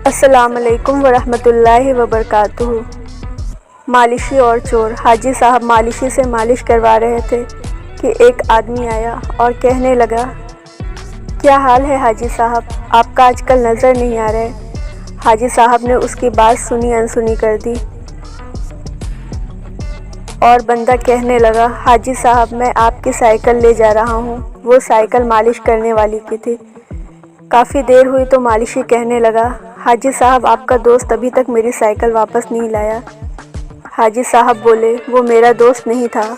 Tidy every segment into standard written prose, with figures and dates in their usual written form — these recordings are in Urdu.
السلام علیکم ورحمۃ اللہ وبرکاتہ۔ مالشی اور چور۔ حاجی صاحب مالشی سے مالش کروا رہے تھے کہ ایک آدمی آیا اور کہنے لگا، کیا حال ہے حاجی صاحب، آپ کا آج کل نظر نہیں آ رہے۔ حاجی صاحب نے اس کی بات سنی انسنی کر دی اور بندہ کہنے لگا، حاجی صاحب میں آپ کی سائیکل لے جا رہا ہوں۔ وہ سائیکل مالش کرنے والی کی تھی۔ کافی دیر ہوئی تو مالشی کہنے لگا، حاجی صاحب آپ کا دوست ابھی تک میری سائیکل واپس نہیں لایا۔ حاجی صاحب بولے، وہ میرا دوست نہیں تھا۔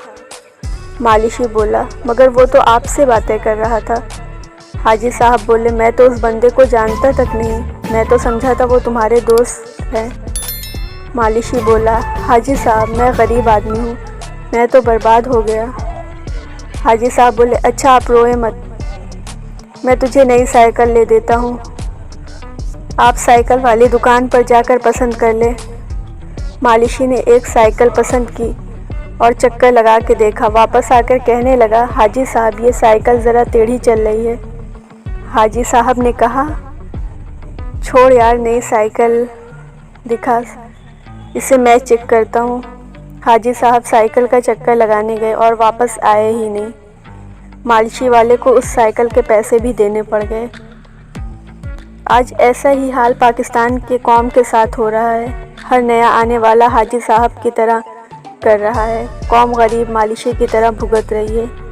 مالشی بولا، مگر وہ تو آپ سے باتیں کر رہا تھا۔ حاجی صاحب بولے، میں تو اس بندے کو جانتا تک نہیں، میں تو سمجھا تھا وہ تمہارے دوست ہیں۔ مالشی بولا، حاجی صاحب میں غریب آدمی ہوں، میں تو برباد ہو گیا۔ حاجی صاحب بولے، اچھا آپ روئے مت، میں تجھے نئی سائیکل لے دیتا ہوں، آپ سائیکل والی دکان پر جا کر پسند کر لے۔ مالشی نے ایک سائیکل پسند کی اور چکر لگا کے دیکھا، واپس آ کر کہنے لگا، حاجی صاحب یہ سائیکل ذرا ٹیڑھی چل رہی ہے۔ حاجی صاحب نے کہا، چھوڑ یار، نئی سائیکل دکھا، اسے میں چیک کرتا ہوں۔ حاجی صاحب سائیکل کا چکر لگانے گئے اور واپس آئے ہی نہیں۔ مالشی والے کو اس سائیکل کے پیسے بھی دینے پڑ گئے۔ آج ایسا ہی حال پاکستان کے قوم کے ساتھ ہو رہا ہے۔ ہر نیا آنے والا حاجی صاحب کی طرح کر رہا ہے، قوم غریب مالشی کی طرح بھگت رہی ہے۔